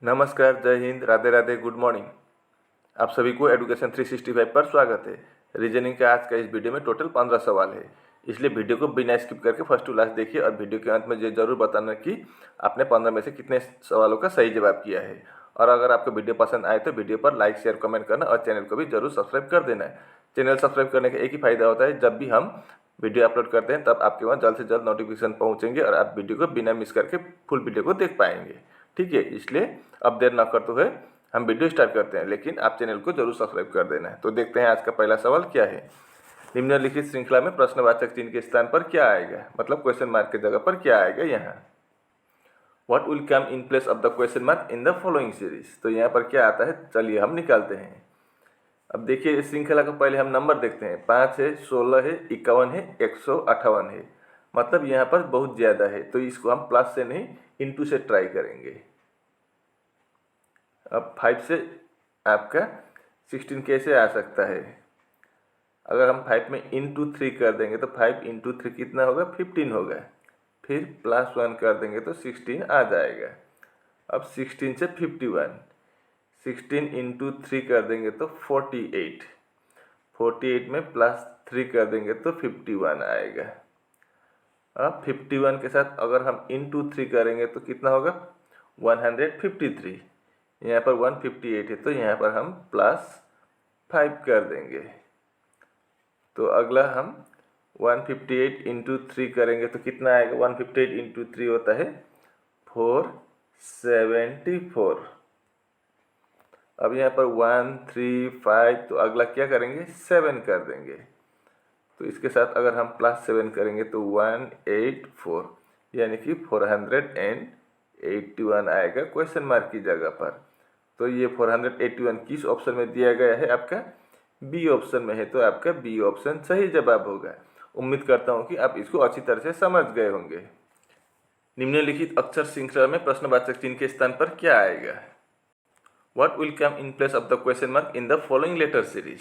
नमस्कार, जय Hind, Radhe Radhe, good morning. आप सभी को एडुकेशन 365 पर स्वागत है। रीजनिंग के आज का इस वीडियो में टोटल 15 सवाल है, इसलिए वीडियो को बिना स्किप करके फर्स्ट टू लास्ट देखिए और वीडियो के अंत में ये जरूर बताना कि आपने 15 में से कितने सवालों का सही जवाब किया है। और अगर आपको वीडियो पसंद आए तो वीडियो पर लाइक, शेयर, कमेंट करना और चैनल को भी जरूर सब्सक्राइब कर देना है। चैनल सब्सक्राइब करने का एक ही फायदा होता है, जब भी हम वीडियो अपलोड करते हैं तब आपके वहाँ जल्द से जल्द नोटिफिकेशन पहुँचेंगे और आप वीडियो को बिना मिस करके फुल वीडियो को देख पाएंगे। ठीक है, इसलिए अब देर ना करते हुए हम वीडियो स्टार्ट करते हैं, लेकिन आप चैनल को जरूर सब्सक्राइब कर देना है। तो देखते हैं आज का पहला सवाल क्या है। निम्नलिखित श्रृंखला में प्रश्नवाचक चिन्ह के स्थान पर क्या आएगा, मतलब क्वेश्चन मार्क की जगह पर क्या आएगा यहाँ। What will come in place of the question mark in the following series. तो यहाँ पर क्या आता है, चलिए हम निकालते हैं। अब देखिए इस श्रृंखला को पहले हम नंबर देखते हैं। 5 है, 16 है, 51 है, 158 है, मतलब यहाँ पर बहुत ज़्यादा है, तो इसको हम प्लस से नहीं इंटू से ट्राई करेंगे। अब 5 से आपका 16 कैसे आ सकता है। अगर हम 5 में इंटू 3 कर देंगे तो 5 इंटू 3 कितना होगा, 15 होगा। फिर +1 कर देंगे तो 16 आ जाएगा। अब 16 से 51, 16 इंटू 3 कर देंगे तो 48, 48 में +3 कर देंगे तो 51 आएगा। अब 51 के साथ अगर हम इंटू 3 करेंगे तो कितना होगा, 153। यहाँ पर 158 है तो यहाँ पर हम +5 कर देंगे। तो अगला हम 158 इंटू 3 करेंगे तो कितना आएगा, 158 इंटू 3 होता है 474। अब यहाँ पर 1 3 5, तो अगला क्या करेंगे, 7 कर देंगे। तो इसके साथ अगर हम +7 करेंगे तो 184, यानी कि 481 आएगा क्वेश्चन मार्क की जगह पर। तो ये 481 किस ऑप्शन में दिया गया है, आपका बी ऑप्शन में है, तो आपका बी ऑप्शन सही जवाब होगा। उम्मीद करता हूँ कि आप इसको अच्छी तरह से समझ गए होंगे। निम्नलिखित अक्षर श्रृंखला में प्रश्नवाचक चिन्ह के स्थान पर क्या आएगा। What will come in place of the question mark in the following letter series।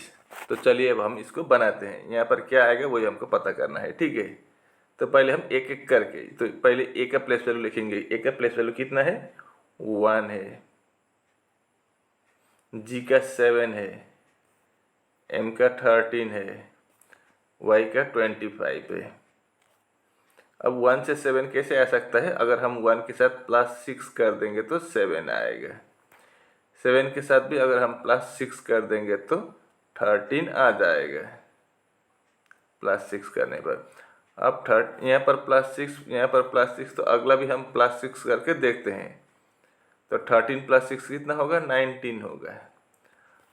तो चलिए अब हम इसको बनाते हैं। यहाँ पर क्या आएगा वही हमको पता करना है, ठीक है। तो पहले हम एक एक करके, तो पहले ए का प्लेस वैल्यू लिखेंगे। ए का प्लेस वैल्यू कितना है, 1 है। जी का 7 है, एम का 13 है, वाई का 25 है। अब 1 से 7 कैसे आ सकता है, अगर हम 1 के साथ +6 कर देंगे तो 7 आएगा। 7 के साथ भी अगर हम +6 कर देंगे तो 13 आ जाएगा +6 करने पर। अब यहाँ पर +6, यहाँ पर +6, तो अगला भी हम +6 करके देखते हैं। तो 13 + 6 कितना होगा, 19 होगा।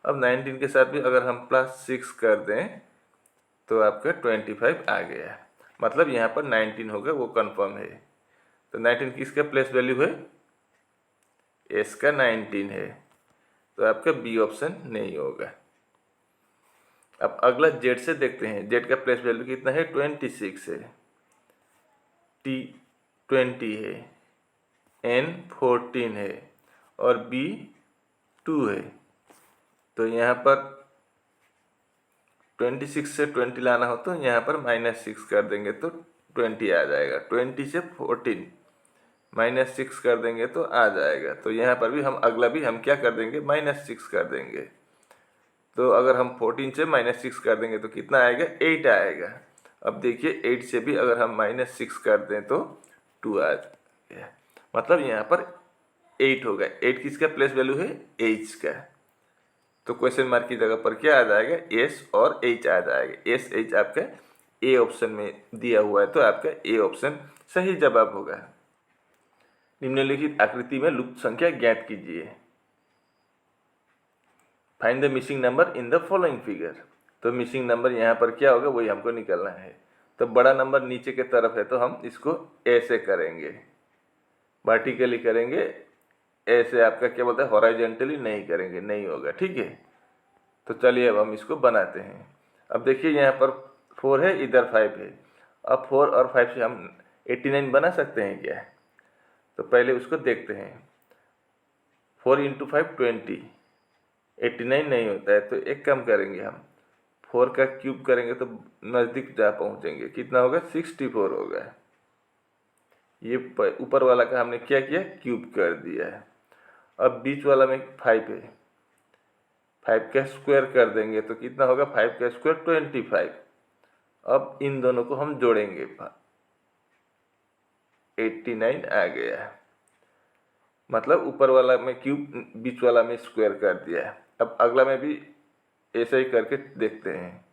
अब 19 के साथ भी अगर हम +6 कर दें तो आपका 25 आ गया, मतलब यहाँ पर 19 होगा, वो कंफर्म है। तो 19 किसका प्लेस वैल्यू है, एस का 19 है, तो आपका बी ऑप्शन नहीं होगा। अब अगला जेड से देखते हैं। जेड का प्लेस वैल्यू कितना है, 26 है, टी 20 है, एन 14 है और बी 2 है। तो यहाँ पर 26 से 20 लाना हो तो यहाँ पर -6 कर देंगे तो 20 आ जाएगा। 20 से 14 -6 कर देंगे तो आ जाएगा। तो यहाँ पर भी हम अगला भी हम क्या कर देंगे, -6 कर देंगे। तो अगर हम 14 से -6 कर देंगे तो कितना आएगा, 8 आएगा। अब देखिए 8 से भी अगर हम -6 कर दें तो 2 आ गया, मतलब यहाँ पर 8 होगा। 8 किसका प्लेस वैल्यू है, एच का। तो क्वेश्चन मार्क की जगह पर क्या आ जाएगा, एस और एच आ जाएगा। एस एच आपका ए ऑप्शन में दिया हुआ है, तो आपका ए ऑप्शन सही जवाब होगा। निम्नलिखित आकृति में लुप्त संख्या ज्ञात कीजिए। Find the missing number in the following figure. तो मिसिंग नंबर यहाँ पर क्या होगा वही हमको निकलना है। तो बड़ा नंबर नीचे के तरफ है तो हम इसको ऐसे करेंगे, वर्टिकली करेंगे। ऐसे आपका क्या बोलता है, हॉरिजॉन्टली नहीं करेंगे, नहीं होगा, ठीक है। तो चलिए अब हम इसको बनाते हैं। अब देखिए यहाँ पर 4 है, इधर 5 है। अब 4 और 5 से हम 89 बना सकते हैं क्या, तो पहले उसको देखते हैं। 4 × 5 20, 89 नहीं होता है, तो एक काम करेंगे हम 4 का क्यूब करेंगे तो नज़दीक जा पहुँचेंगे। कितना होगा, 64 होगा। ये ऊपर वाला का हमने क्या किया, क्यूब कर दिया है। अब बीच वाला में 5 है, 5 का स्क्वायर कर देंगे तो कितना होगा, 5 का स्क्वायर 25। अब इन दोनों को हम जोड़ेंगे, 89 आ गया। मतलब ऊपर वाला में क्यूब, बीच वाला में स्क्वायर कर दिया है। अब अगला में भी ऐसा ही करके देखते हैं।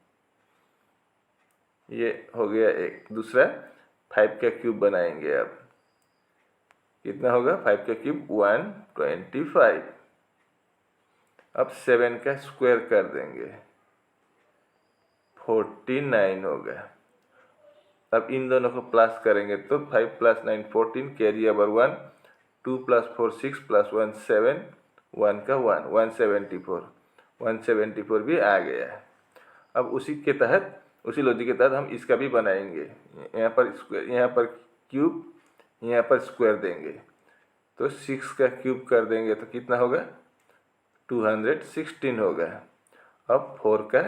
ये हो गया एक। दूसरा 5 का क्यूब बनाएंगे। अब कितना होगा, 5 का क्यूब 125। अब 7 का स्क्वायर कर देंगे, 49 हो गया। अब इन दोनों को प्लस करेंगे तो 5 + 9 14, कैरी ओवर 1, 2 + 4 6 + 1 7, 1 का 1 174, 174 भी आ गया है। अब उसी के तहत, उसी लॉजिक के तहत हम इसका भी बनाएंगे। यहाँ पर स्क्वायर, यहाँ पर क्यूब, यहाँ पर स्क्वायर देंगे तो 6 का क्यूब कर देंगे तो कितना होगा, 216 होगा। अब 4 का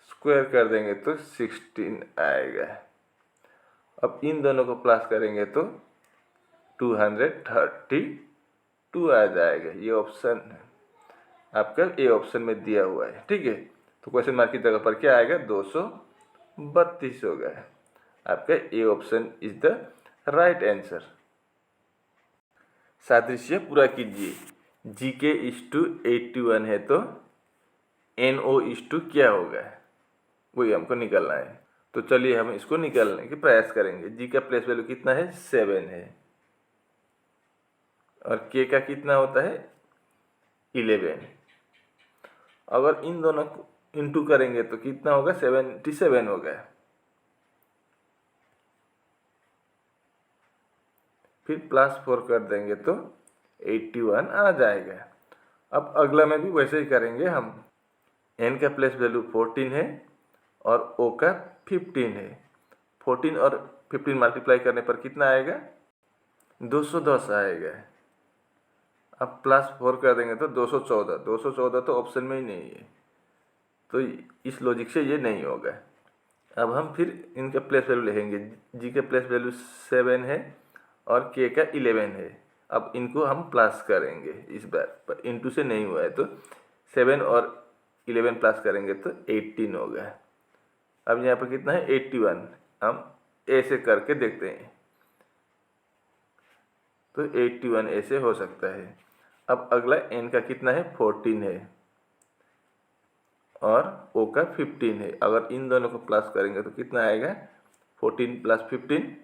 स्क्वायर कर देंगे तो 16 आएगा। अब इन दोनों को प्लस करेंगे तो 232 आ जाएगा। ये ऑप्शन आपका ए ऑप्शन में दिया हुआ है, ठीक है। तो क्वेश्चन मार्क की जगह पर क्या आएगा, 232 होगा। आपका A option is the right answer. सादृश्य पूरा कीजिए। जी के = 81 है तो NO = क्या होगा, वही हमको निकालना है। तो चलिए हम इसको निकालने के प्रयास करेंगे। जी का प्लेस वैल्यू कितना है, 7 है, और के का कितना होता है, 11। अगर इन दोनों को इंटू करेंगे तो कितना होगा, 77 होगा। फिर +4 कर देंगे तो 81 आ जाएगा। अब अगला में भी वैसे ही करेंगे हम। एन का प्लेस वैल्यू 14 है और ओ का 15 है। 14 और 15 मल्टीप्लाई करने पर कितना आएगा, 210 आएगा। अब +4 कर देंगे तो 214, 214 तो ऑप्शन में ही नहीं है, तो इस लॉजिक से ये नहीं होगा। अब हम फिर इनका प्लेस वैल्यू लिखेंगे। जी का प्लेस वैल्यू 7 है और के का 11 है। अब इनको हम प्लस करेंगे इस बार, पर इंटू से नहीं हुआ है तो 7 और 11 प्लस करेंगे तो 18 होगा। अब यहाँ पर कितना है, 81। हम ऐसे करके देखते हैं तो 81 ऐसे हो सकता है। अब अगला एन का कितना है, 14 है और ओ का 15 है। अगर इन दोनों को प्लस करेंगे तो कितना आएगा, 14 + 15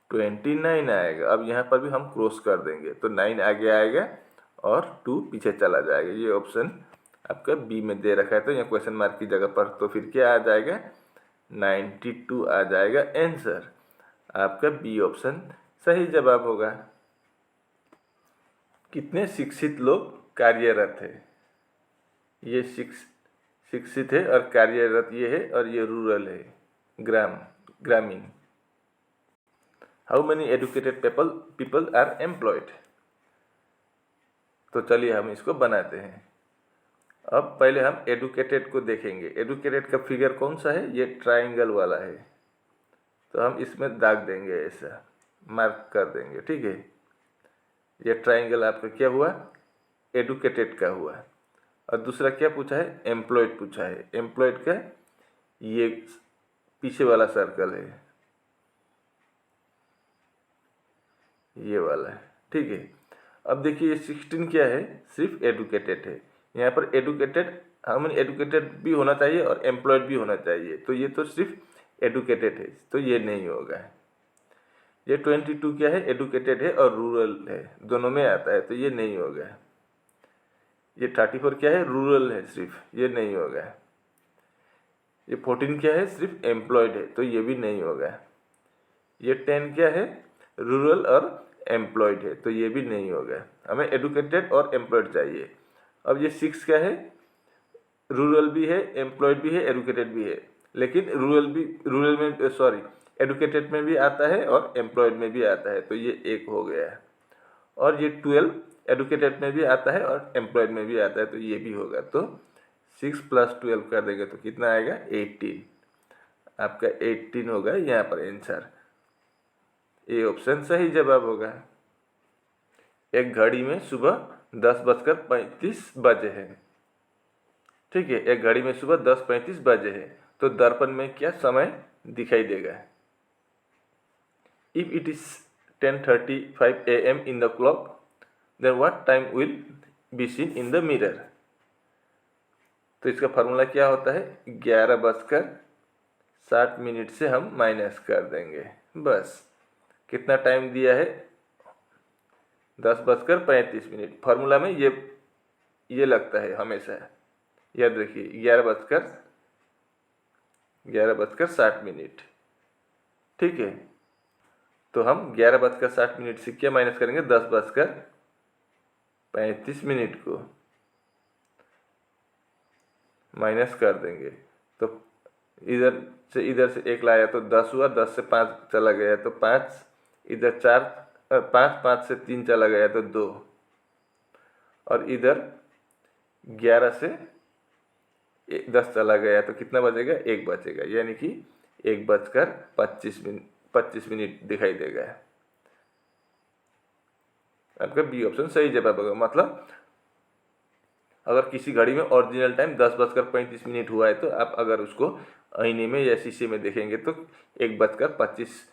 29 आएगा। अब यहाँ पर भी हम क्रॉस कर देंगे तो 9 आगे आएगा और 2 पीछे चला जाएगा। ये ऑप्शन आपका बी में दे रखा है तो यहाँ क्वेश्चन मार्क की जगह पर तो फिर क्या आ जाएगा, 92 आ जाएगा आंसर। आपका बी ऑप्शन सही जवाब होगा। कितने शिक्षित लोग कार्यरत है, ये शिक्षित है और कार्यरत ये है, और ये रूरल है, ग्रामीण। How many educated people are employed. तो चलिए हम इसको बनाते हैं। अब पहले हम एडुकेटेड को देखेंगे। एडुकेटेड का फिगर कौन सा है, ये ट्राइंगल वाला है, तो हम इसमें दाग देंगे, ऐसा मार्क कर देंगे, ठीक है। ये ट्राइंगल आपका क्या हुआ, एडुकेटेड का हुआ। और दूसरा क्या पूछा है, एम्प्लॉयड पूछा है। एम्प्लॉयड का ये पीछे वाला सर्कल है, ये वाला है, ठीक है। अब देखिए ये 16 क्या है, सिर्फ एडुकेटेड है। यहाँ पर एडुकेटेड, हम एडुकेटेड भी होना चाहिए और एम्प्लॉयड भी होना चाहिए, तो ये तो सिर्फ एडुकेटेड है, तो ये नहीं होगा। ये 22 क्या है, एडुकेटेड है और रूरल है, दोनों में आता है, तो ये नहीं होगा। ये 34 क्या है, रूरल है सिर्फ, ये नहीं होगा। ये 14 क्या है, सिर्फ एम्प्लॉयड है, तो ये भी नहीं होगा। ये 10 क्या है, रूरल और एम्प्लॉयड है, तो ये भी नहीं होगा। हमें एडुकेटेड और एम्प्लॉयड चाहिए। अब ये 6 क्या है, रूरल भी है, एम्प्लॉयड भी है, एडुकेटेड भी है, लेकिन रूरल में सॉरी एडुकेटेड में भी आता है और एम्प्लॉयड में भी आता है, तो ये एक हो गया है। और ये 12 एडुकेटेड में भी आता है और एम्प्लॉयड में भी आता है, तो ये भी होगा। तो 6 + 12 कर देंगे तो कितना आएगा, 18। आपका 18 होगा यहाँ पर आंसर। ए ऑप्शन सही जवाब होगा। एक घड़ी में सुबह 10:35 बजे है। ठीक है, एक घड़ी में सुबह 10:35 बजे है, तो दर्पण में क्या समय दिखाई देगा? If it is 10:35 AM in the clock, then what time will be seen in the mirror? तो इसका फार्मूला क्या होता है? 11:60 से हम माइनस कर देंगे। बस कितना टाइम दिया है? 10:35। फार्मूला में ये लगता है हमेशा, याद रखिए। 11:60। ठीक है, तो हम 11:60 से क्या माइनस करेंगे? 10:35 को माइनस कर देंगे। तो इधर से 1 लाया तो 10 हुआ, 10 से 5 चला गया तो 5, इधर 4, 5 से 3 चला गया तो 2, और इधर 11 से 10 चला गया तो कितना बचेगा? 1 बचेगा, यानी कि 1:25 दिखाई देगा। आपका बी ऑप्शन सही जवाब होगा। मतलब अगर किसी घड़ी में ओरिजिनल टाइम 10:35 हुआ है, तो आप अगर उसको आईने में या शीशे में देखेंगे तो 1:25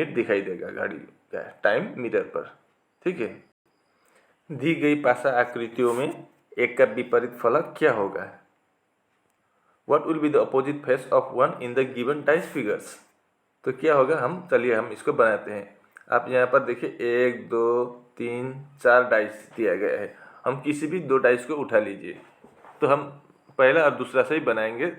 दिखाई देगा घड़ी का टाइम मिरर पर। ठीक है, दी गई पासा आकृतियों में एक का विपरीत फलक क्या होगा? What will be the opposite face of one in the given dice figures? तो क्या होगा? चलिए हम इसको बनाते हैं। आप यहाँ पर देखिए 1, 2, 3, 4 डाइस दिया गया है। हम किसी भी 2 डाइस को उठा लीजिए, तो हम पहला और दूसरा से ही बनाएंगे।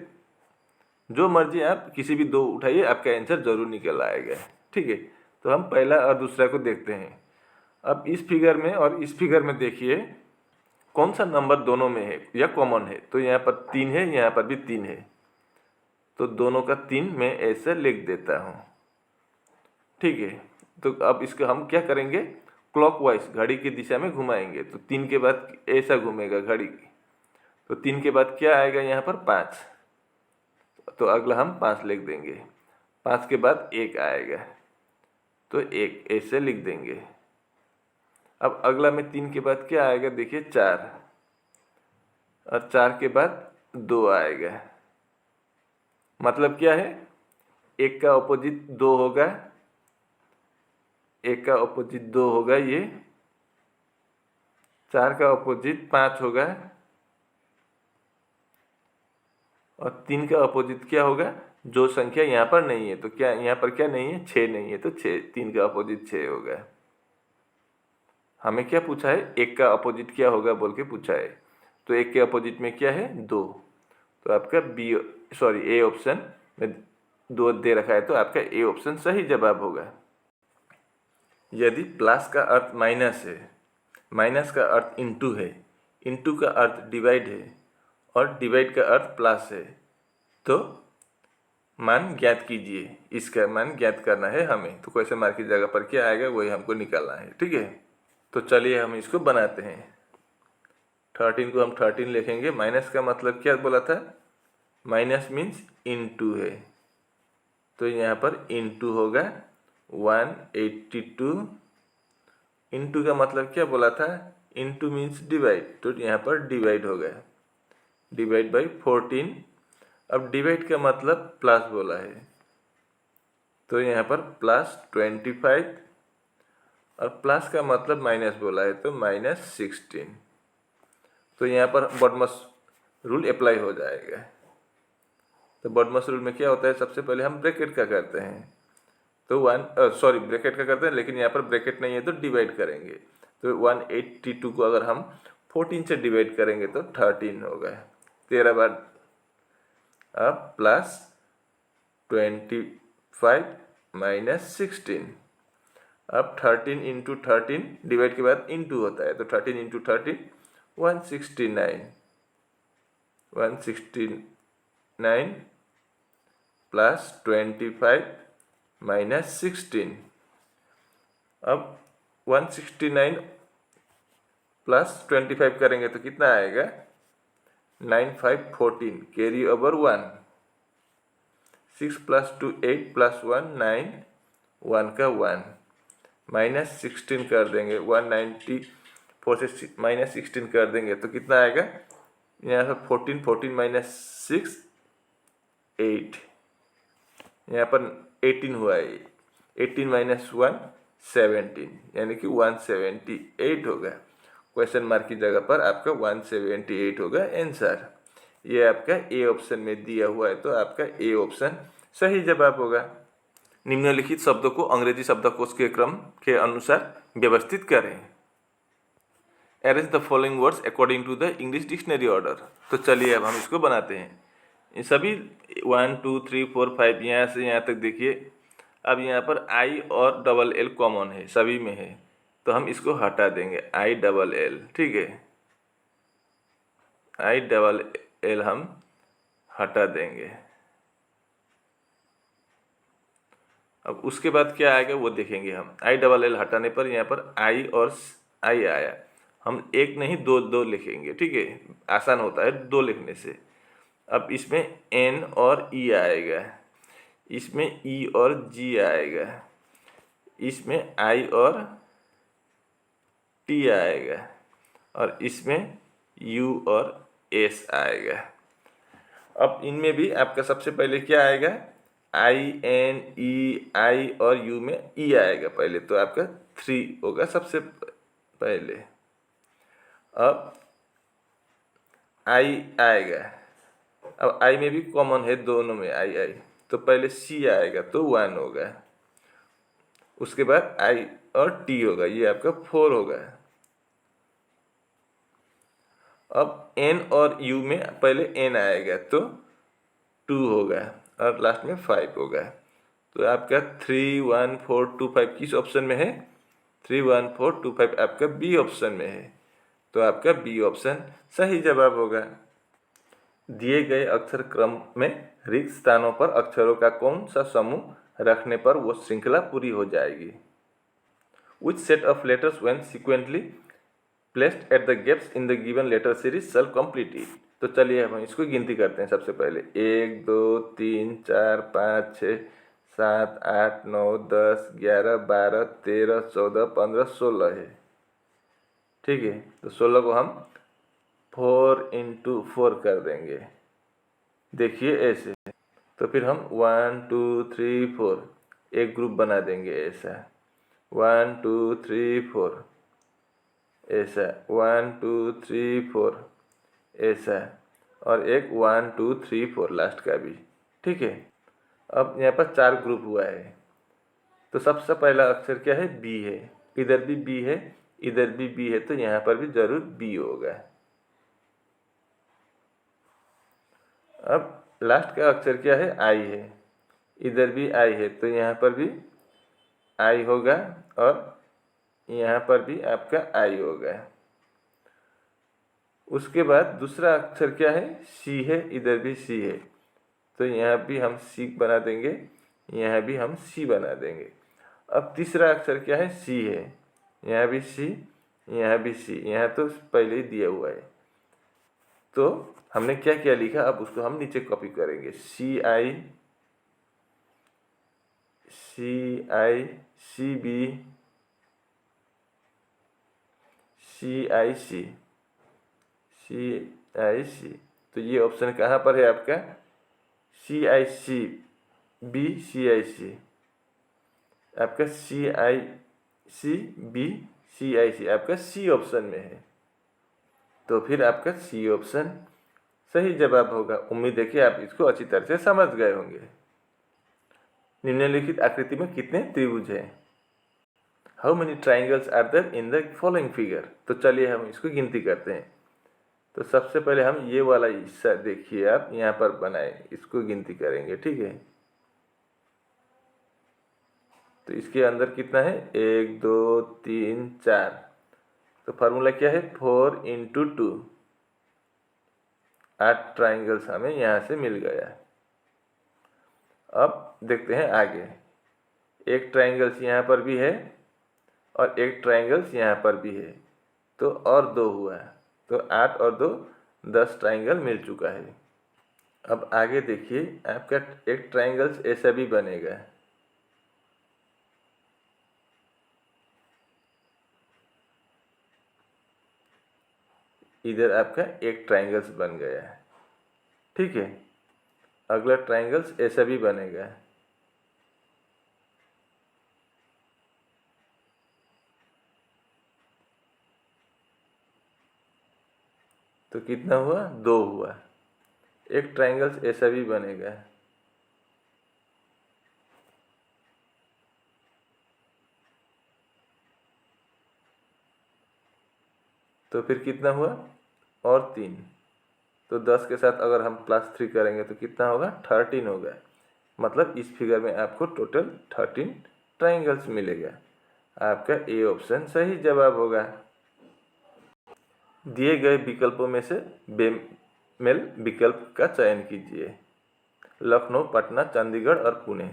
जो मर्जी आप किसी भी 2 उठाइए, आपका आंसर जरूर निकल आएगा। ठीक है, तो हम पहला और दूसरा को देखते हैं। अब इस फिगर में और इस फिगर में देखिए कौन सा नंबर दोनों में है या कॉमन है। तो यहाँ पर 3 है, यहाँ पर भी 3 है, तो दोनों का 3 मैं ऐसे लिख देता हूँ। ठीक है, तो अब इसको हम क्या करेंगे? क्लॉकवाइज घड़ी की दिशा में घुमाएंगे। तो 3 के बाद ऐसा घूमेगा घड़ी, तो 3 के बाद क्या आएगा? यहाँ पर 5, तो अगला हम 5 लिख देंगे। 5 के बाद 1 आएगा, तो 1 ऐसे लिख देंगे। अब अगला में 3 के बाद क्या आएगा? देखिए 4, और 4 के बाद 2 आएगा। मतलब क्या है? 1 का ऑपोजिट 2 होगा, 1 का ऑपोजिट 2 होगा ये, 4 का ऑपोजिट 5 होगा, और 3 का ऑपोजिट क्या होगा? जो संख्या यहाँ पर नहीं है, तो क्या यहाँ पर क्या नहीं है? 6 नहीं है, तो 3 का ऑपोजिट 6 होगा। हमें क्या पूछा है? 1 का अपोजिट क्या होगा बोल के पूछा है। तो 1 के अपोजिट में क्या है? 2, तो आपका ए ऑप्शन में 2 दे रखा है, तो आपका ए ऑप्शन सही जवाब होगा। यदि प्लस का अर्थ माइनस है, माइनस का अर्थ इनटू है, इनटू का अर्थ डिवाइड है, और डिवाइड का अर्थ प्लस है, तो मान ज्ञात कीजिए। इसका मान ज्ञात करना है हमें। तो क्वेश्चन मार्क की जगह पर क्या आएगा वही हमको निकालना है। ठीक है, तो चलिए हम इसको बनाते हैं। 13 को हम 13 लिखेंगे। माइनस का मतलब क्या बोला था? माइनस मीन्स इनटू है, तो यहाँ पर इनटू होगा 182। इनटू का मतलब क्या बोला था? इनटू मीन्स डिवाइड, तो यहाँ पर डिवाइड होगा, डिवाइड बाई 14। अब डिवाइड का मतलब प्लस बोला है, तो यहाँ पर +25, और प्लस का मतलब माइनस बोला है, तो -16। तो यहाँ पर बॉडमस रूल अप्लाई हो जाएगा। तो बॉडमस रूल में क्या होता है? सबसे पहले हम ब्रैकेट का करते हैं, तो ब्रैकेट का करते हैं, लेकिन यहाँ पर ब्रैकेट नहीं है तो डिवाइड करेंगे। तो 182 को अगर हम 14 से डिवाइड करेंगे तो 13 होगा, 13 बार। अब +25 -16। अब 13 इंटू 13, डिवाइड के बाद इंटू होता है, तो 13 इंटू 13 169 +25 -16। अब 169 +25 करेंगे तो कितना आएगा? 9514, कैरी ओवर 1, 6 + 2 8 + 1 9, 1 का 1, -16 कर देंगे, 194 से -16 कर देंगे तो कितना आएगा, यहाँ पर 14, 14 - 6 8, यहाँ पर 18 हुआ है, 18 - 1 17, यानी कि 178 होगा। क्वेश्चन मार्क की जगह पर आपका 178 होगा आंसर। ये आपका ए ऑप्शन में दिया हुआ है, तो आपका ए ऑप्शन सही जवाब होगा। निम्नलिखित शब्दों को अंग्रेजी शब्दकोश के क्रम के अनुसार व्यवस्थित करें। Arrange the following words according to the English dictionary order. तो चलिए अब हम इसको बनाते हैं। ये सभी 1 2 3 4 5 यहाँ से यहाँ तक देखिए। अब यहाँ पर आई और डबल एल कॉमन है, सभी में है, तो हम इसको हटा देंगे, आई डबल एल, ठीक है, आई डबल एल हम हटा देंगे। अब उसके बाद क्या आएगा वो देखेंगे हम। आई डबल एल हटाने पर यहाँ पर आई और आई आया, हम एक नहीं दो दो लिखेंगे, ठीक है, आसान होता है दो लिखने से। अब इसमें एन और ई आएगा, इसमें ई और जी आएगा, इसमें आई और टी आएगा, और इसमें यू और एस आएगा। अब इनमें भी आपका सबसे पहले क्या आएगा, आई एन ई, आई और यू में ई आएगा पहले, तो आपका 3 होगा सबसे पहले। अब आई आएगा, अब आई में भी कॉमन है, दोनों में आई आई, तो पहले सी आएगा तो 1 होगा, उसके बाद आई और टी होगा, ये आपका 4 होगा। अब एन और यू में पहले एन आएगा तो 2 होगा, और लास्ट में 5 होगा, तो आपका 3 1 4 2 5 किस ऑप्शन में है, 3 1 4 2 5 आपका बी ऑप्शन में है, तो आपका बी ऑप्शन सही जवाब होगा। दिए गए अक्षर क्रम में रिक्त स्थानों पर अक्षरों का कौन सा समूह रखने पर वो श्रृंखला पूरी हो जाएगी। Which set of letters when sequentially placed at the gaps in the given letter series shall complete it? तो चलिए हम इसको गिनती करते हैं। सबसे पहले 1 2 3 4 5 6 7 8 9 10 11 12 13 14 15 16 है, ठीक है, तो 16 को हम 4 × 4 कर देंगे, देखिए ऐसे। तो फिर हम 1 2 3 4 एक ग्रुप बना देंगे ऐसा, 1 2 3 4 ऐसा, 1 2 3 4 ऐसा, और एक 1 2 3 4 लास्ट का भी, ठीक है। अब यहाँ पर 4 ग्रुप हुआ है, तो सबसे पहला अक्षर क्या है, बी है, इधर भी बी है, इधर भी बी है, तो यहाँ पर भी जरूर बी होगा। अब लास्ट का अक्षर क्या है, आई है, इधर भी आई है, तो यहाँ पर भी आई होगा, और यहाँ पर भी आपका आई होगा। उसके बाद दूसरा अक्षर क्या है, सी है, इधर भी सी है, तो यहाँ भी हम सी बना देंगे, यहाँ भी हम सी बना देंगे। अब तीसरा अक्षर क्या है, सी है, यहाँ भी सी, यहाँ भी सी, यहाँ तो पहले ही दिया हुआ है, तो हमने क्या क्या लिखा, अब उसको हम नीचे कॉपी करेंगे, सी आई, सी आई, सी बी, सी आई सी, सी आई सी, तो ये ऑप्शन कहाँ पर है आपका, सी आई सी बी, सी आई सी, आपका सी आई सी बी, सी आई सी आपका सी ऑप्शन में है, तो फिर आपका सी ऑप्शन सही जवाब होगा। उम्मीद है कि आप इसको अच्छी तरह से समझ गए होंगे। निम्नलिखित आकृति में कितने त्रिभुज हैं, how many triangles are there in the following figure. तो चलिए हम इसको गिनती करते हैं। तो सबसे पहले हम ये वाला हिस्सा देखिए, आप यहाँ पर बनाए, इसको गिनती करेंगे, ठीक है। तो इसके अंदर कितना है, 1 2 3 4, तो फार्मूला क्या है, 4 × 2, 8 ट्राइंगल्स हमें यहाँ से मिल गया। अब देखते हैं आगे, एक ट्राइंगल्स यहाँ पर भी है और एक ट्राइंगल्स यहाँ पर भी है, तो और 2 हुआ, तो 8 और 2 10 ट्राइंगल मिल चुका है। अब आगे देखिए, आपका एक ट्राइंगल्स ऐसा भी बनेगा, इधर आपका एक ट्राइंगल्स बन गया है। ठीक है, अगला ट्राइंगल्स ऐसा भी बनेगा। तो कितना हुआ, 2 हुआ। एक ट्राइंगल्स ऐसा भी बनेगा। तो फिर कितना हुआ, और 3। तो 10 के साथ अगर हम +3 करेंगे तो कितना होगा, 13 होगा। मतलब इस फिगर में आपको टोटल 13 ट्राइंगल्स मिलेगा। आपका ए ऑप्शन सही जवाब होगा। दिए गए विकल्पों में से बेमेल विकल्प का चयन कीजिए। लखनऊ, पटना, चंडीगढ़ और Pune.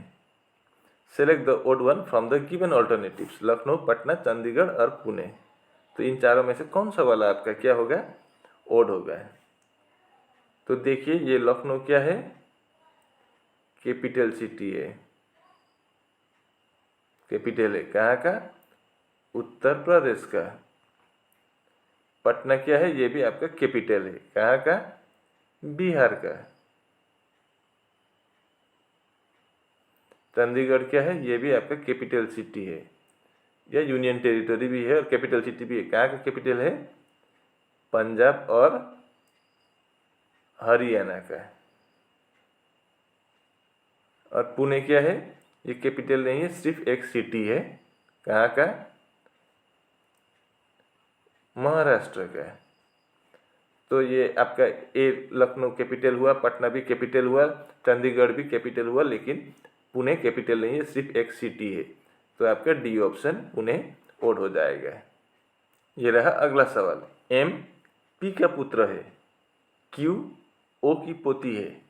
Select the odd one from the given alternatives. Lucknow, Patna, Chandigarh और पुणे। तो इन चारों में से कौन सा वाला आपका क्या होगा, ओड होगा। तो देखिए ये लखनऊ क्या है, कैपिटल सिटी है। कैपिटल है कहाँ का, उत्तर प्रदेश का। पटना क्या है, ये भी आपका कैपिटल है, कहाँ का, बिहार का। चंडीगढ़ क्या है, ये भी आपका कैपिटल सिटी है, या यूनियन टेरिटरी भी है और कैपिटल सिटी भी है। कहाँ का कैपिटल है, पंजाब और हरियाणा का। और पुणे क्या है, ये कैपिटल नहीं है, सिर्फ एक सिटी है, कहाँ का, महाराष्ट्र का। तो ये आपका ए लखनऊ कैपिटल हुआ, पटना भी कैपिटल हुआ, चंडीगढ़ भी कैपिटल हुआ, लेकिन पुणे कैपिटल नहीं है, सिर्फ एक सिटी है। तो आपका डी ऑप्शन पुणे ओड हो जाएगा। ये रहा अगला सवाल। एम पी का पुत्र है, क्यू ओ की पोती है,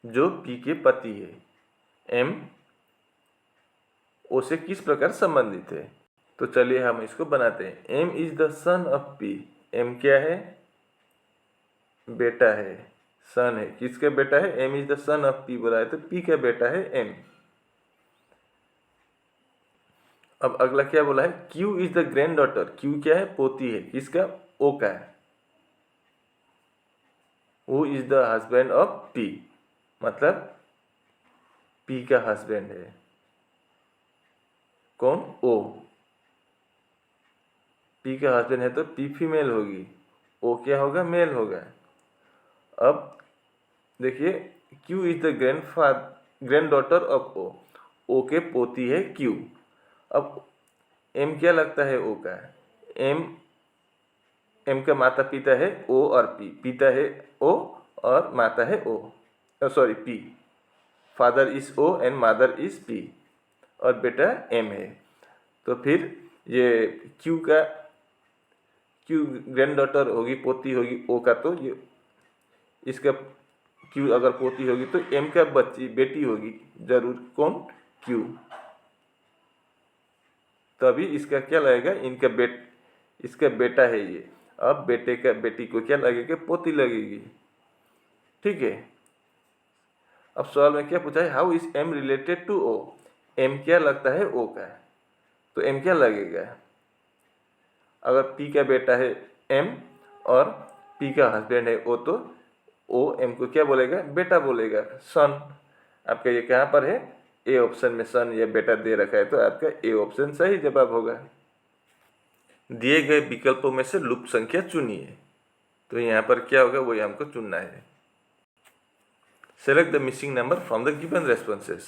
जो पी के पति है। एम ओ से किस प्रकार संबंधित है। तो चलिए हम इसको बनाते हैं। M is the son of P. M क्या है, बेटा है, सन है, किसका बेटा है, M is the son of P बोला है, तो पी का बेटा है एम। अब अगला क्या बोला है, Q is the grand daughter. Q क्या है, पोती है, किसका, ओ का है। Who is the husband of P, मतलब पी का हस्बैंड है, कौन, ओ। पी का हस्बैंड है तो पी फीमेल होगी, ओ क्या होगा, मेल होगा। अब देखिए, Q is the granddaughter of O. O के पोती है क्यू। अब एम क्या लगता है, ओ का। एम एम का माता पिता है ओ और पी। पिता है ओ और माता है O, sorry P. Father is O and mother is P, और बेटा एम है। तो फिर ये क्यू ग्रैंड डॉटर होगी, पोती होगी ओ का, तो ये इसका क्यू अगर पोती होगी तो एम का बेटी होगी जरूर, कौन, क्यू। तभी इसका क्या लगेगा, इसका बेटा है ये। अब बेटे का बेटी को क्या लगेगा, पोती लगेगी। ठीक है। अब सवाल में क्या पूछा है, how is M related to O. M क्या लगता है ओ का, तो एम क्या लगेगा, अगर पी का बेटा है एम और पी का हस्बैंड है ओ, तो ओ एम को क्या बोलेगा, बेटा बोलेगा, सन। आपका ये कहाँ पर है, ए ऑप्शन में सन या बेटा दे रखा है, तो आपका ए ऑप्शन सही जवाब होगा। दिए गए विकल्पों में से लुप्त संख्या चुनिए। तो यहाँ पर क्या होगा, वही हमको चुनना है। Select the missing number from the given responses.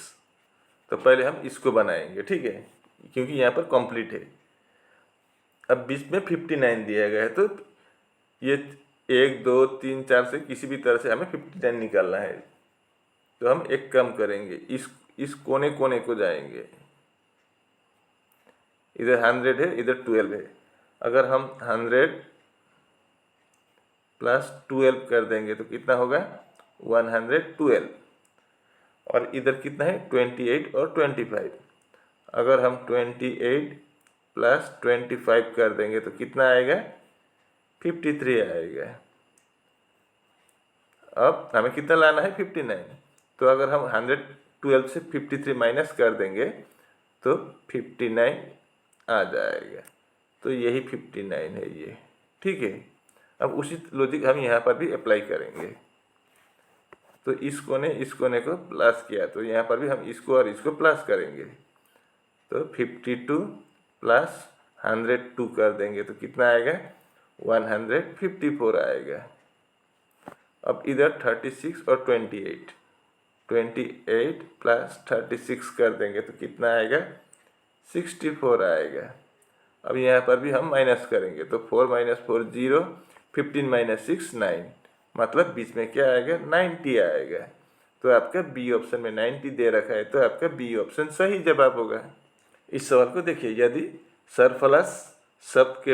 तो पहले हम इसको बनाएंगे, ठीक है, क्योंकि यहाँ पर कंप्लीट है। अब बीच में 59 दिया गया है, तो ये 1 2 3 4 से किसी भी तरह से हमें 59 निकालना है। तो हम एक कम करेंगे, इस कोने कोने को जाएंगे। इधर 100 है, इधर 12 है। अगर हम 100 प्लस 12 कर देंगे तो कितना होगा, 112। और इधर कितना है, 28 और 25। अगर हम 28 प्लस 25 कर देंगे तो कितना आएगा, 53 आएगा। अब हमें कितना लाना है, 59। तो अगर हम 112 से 53 माइनस कर देंगे तो 59 आ जाएगा। तो यही 59 है ये, ठीक है। अब उसी लॉजिक हम यहाँ पर भी अप्लाई करेंगे। तो इस कोने को प्लस किया, तो यहाँ पर भी हम इसको और इसको प्लस करेंगे। तो 52 प्लस 102 कर देंगे तो कितना आएगा, 154 आएगा। अब इधर 36 और 28 प्लस 36 कर देंगे तो कितना आएगा, 64 आएगा। अब यहाँ पर भी हम माइनस करेंगे तो 4 - 4 0, 15 - 6 9, मतलब बीच में क्या आएगा, 90 आएगा। तो आपका बी ऑप्शन में 90 दे रखा है, तो आपका बी ऑप्शन सही जवाब होगा। इस सवाल को देखिए, यदि सरप्लस शब्द के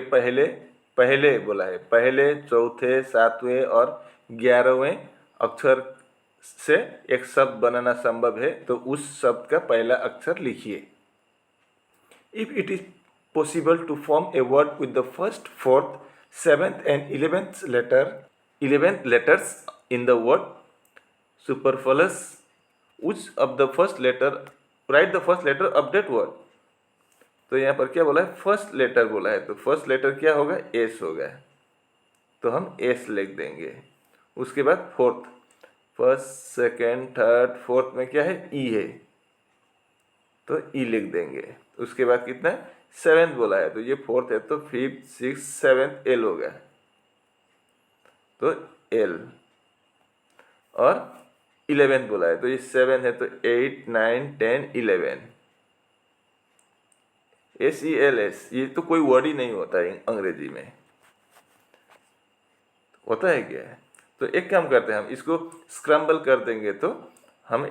पहले बोला है, पहले, चौथे, सातवें और 11वें अक्षर से एक शब्द बनाना संभव है तो उस शब्द का पहला अक्षर लिखिए। If it is possible to form a word with the first, fourth, seventh and 11th letters in the word superfluous, which of the first letter, write the first letter of that word। तो यहाँ पर क्या बोला है, first letter बोला है, तो first letter क्या होगा, एस होगा, तो हम एस लिख देंगे। उसके बाद fourth, first, second, third, fourth में क्या है, ई है, तो ई लिख देंगे। उसके बाद कितना है, सेवेंथ बोला है, तो ये फोर्थ है, तो फिफ्थ, सिक्स, सेवेंथ, एल होगा, तो एल। और 11th बोला है, तो ये 7 है, तो 8, 9, 10, 11, SELS। ये तो कोई वर्ड ही नहीं होता है अंग्रेजी में, होता है क्या। तो एक काम करते हैं, हम इसको स्क्रम्बल कर देंगे, तो हम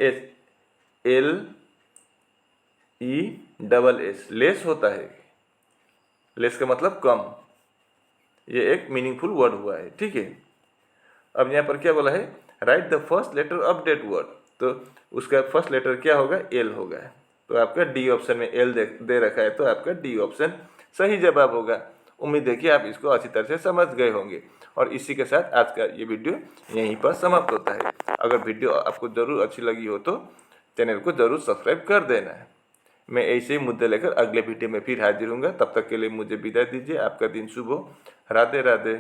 LESS, लेस होता है, लेस का मतलब कम, ये एक मीनिंगफुल वर्ड हुआ है, ठीक है। अब यहाँ पर क्या बोला है, write the first letter of that word, तो उसका फर्स्ट लेटर क्या होगा, एल होगा, तो आपका डी ऑप्शन में एल दे रखा है, तो आपका डी ऑप्शन सही जवाब होगा। उम्मीद है कि आप इसको अच्छी तरह से समझ गए होंगे। और इसी के साथ आज का ये वीडियो यहीं पर समाप्त होता है। अगर वीडियो आपको ज़रूर अच्छी लगी हो तो चैनल को ज़रूर सब्सक्राइब कर देना है। मैं ऐसे ही मुद्दे लेकर अगले वीडियो में फिर हाजिर हूँगा। तब तक के लिए मुझे विदाई दीजिए। आपका दिन शुभ हो। राधे राधे।